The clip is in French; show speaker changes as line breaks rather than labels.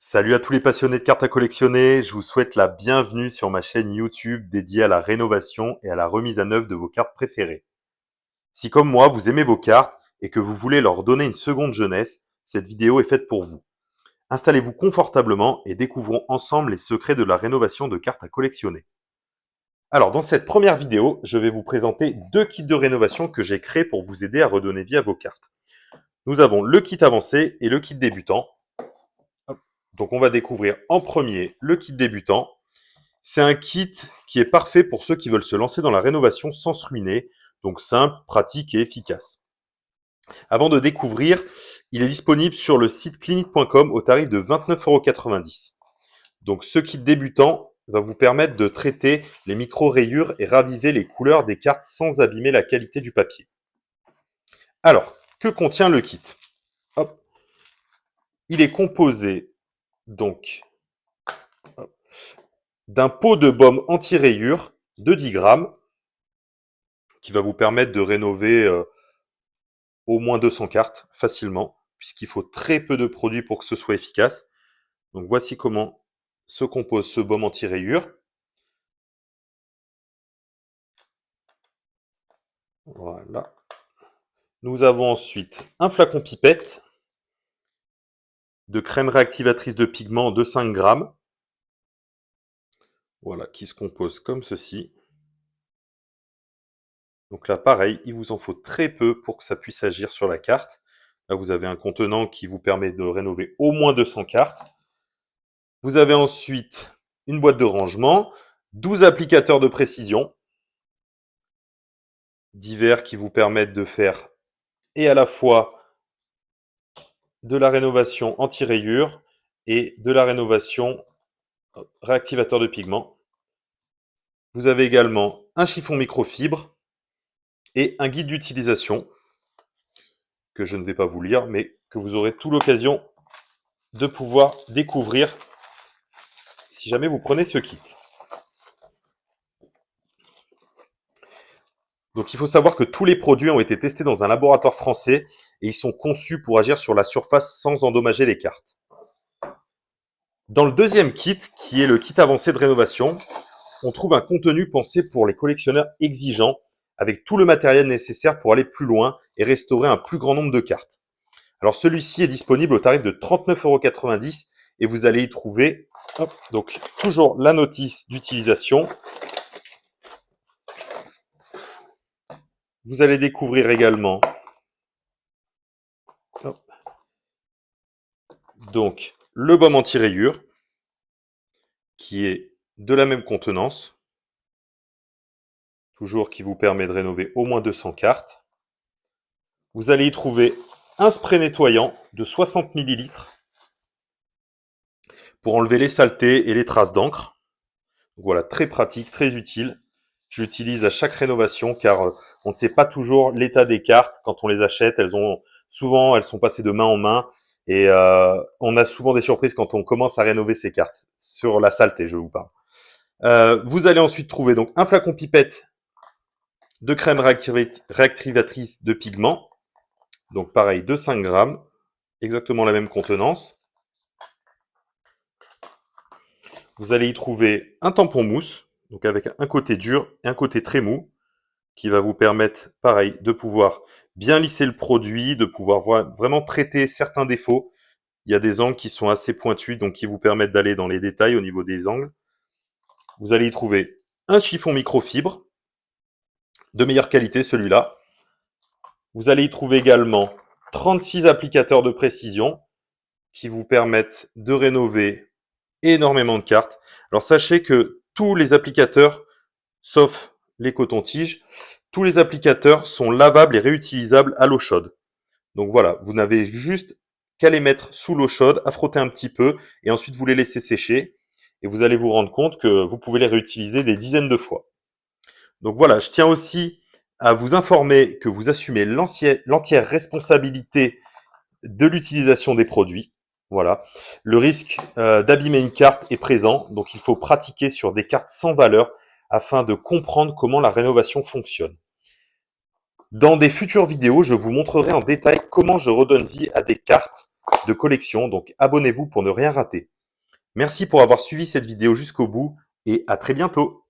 Salut à tous les passionnés de cartes à collectionner, je vous souhaite la bienvenue sur ma chaîne YouTube dédiée à la rénovation et à la remise à neuf de vos cartes préférées. Si comme moi vous aimez vos cartes et que vous voulez leur donner une seconde jeunesse, cette vidéo est faite pour vous. Installez-vous confortablement et découvrons ensemble les secrets de la rénovation de cartes à collectionner. Alors dans cette première vidéo, je vais vous présenter deux kits de rénovation que j'ai créés pour vous aider à redonner vie à vos cartes. Nous avons le kit avancé et le kit débutant. Donc on va découvrir en premier le kit débutant. C'est un kit qui est parfait pour ceux qui veulent se lancer dans la rénovation sans se ruiner, donc simple, pratique et efficace. Avant de découvrir, il est disponible sur le site clinique.com au tarif de 29,90 €. Donc ce kit débutant va vous permettre de traiter les micro-rayures et raviver les couleurs des cartes sans abîmer la qualité du papier. Alors, que contient le kit? Hop. Il est composé donc d'un pot de baume anti-rayures de 10 grammes qui va vous permettre de rénover au moins 200 cartes facilement, puisqu'il faut très peu de produits pour que ce soit efficace. Donc voici comment se compose ce baume anti-rayures. Voilà. Nous avons ensuite un flacon pipette de crème réactivatrice de pigments de 5 grammes. Voilà, qui se compose comme ceci. Donc là, pareil, il vous en faut très peu pour que ça puisse agir sur la carte. Là, vous avez un contenant qui vous permet de rénover au moins 200 cartes. Vous avez ensuite une boîte de rangement, 12 applicateurs de précision, divers qui vous permettent de faire et à la fois de la rénovation anti-rayures et de la rénovation réactivateur de pigments. Vous avez également un chiffon microfibre et un guide d'utilisation que je ne vais pas vous lire, mais que vous aurez toute l'occasion de pouvoir découvrir si jamais vous prenez ce kit. Donc il faut savoir que tous les produits ont été testés dans un laboratoire français et ils sont conçus pour agir sur la surface sans endommager les cartes. Dans le deuxième kit, qui est le kit avancé de rénovation, on trouve un contenu pensé pour les collectionneurs exigeants, avec tout le matériel nécessaire pour aller plus loin et restaurer un plus grand nombre de cartes. Alors celui-ci est disponible au tarif de 39,90 € et vous allez y trouver donc toujours la notice d'utilisation. Vous allez découvrir également donc le baume anti-rayures qui est de la même contenance, toujours qui vous permet de rénover au moins 200 cartes. Vous allez y trouver un spray nettoyant de 60 ml pour enlever les saletés et les traces d'encre. Voilà, très pratique, très utile. Je l'utilise à chaque rénovation car on ne sait pas toujours l'état des cartes quand on les achète. Elles sont passées de main en main et on a souvent des surprises quand on commence à rénover ces cartes. Sur la saleté, je vous parle. Vous allez ensuite trouver donc un flacon pipette de crème réactivatrice de pigments. Donc pareil, de 5 grammes, exactement la même contenance. Vous allez y trouver un tampon mousse, donc avec un côté dur et un côté très mou, qui va vous permettre, pareil, de pouvoir bien lisser le produit, de pouvoir vraiment traiter certains défauts. Il y a des angles qui sont assez pointus, donc qui vous permettent d'aller dans les détails au niveau des angles. Vous allez y trouver un chiffon microfibre, de meilleure qualité celui-là. Vous allez y trouver également 36 applicateurs de précision, qui vous permettent de rénover énormément de cartes. Alors sachez que tous les applicateurs, sauf les cotons-tiges, tous les applicateurs sont lavables et réutilisables à l'eau chaude. Donc voilà, vous n'avez juste qu'à les mettre sous l'eau chaude, à frotter un petit peu, et ensuite vous les laissez sécher, et vous allez vous rendre compte que vous pouvez les réutiliser des dizaines de fois. Donc voilà, je tiens aussi à vous informer que vous assumez l'entière responsabilité de l'utilisation des produits. Voilà. Le risque d'abîmer une carte est présent, donc il faut pratiquer sur des cartes sans valeur afin de comprendre comment la rénovation fonctionne. Dans des futures vidéos, je vous montrerai en détail comment je redonne vie à des cartes de collection, donc abonnez-vous pour ne rien rater. Merci pour avoir suivi cette vidéo jusqu'au bout et à très bientôt.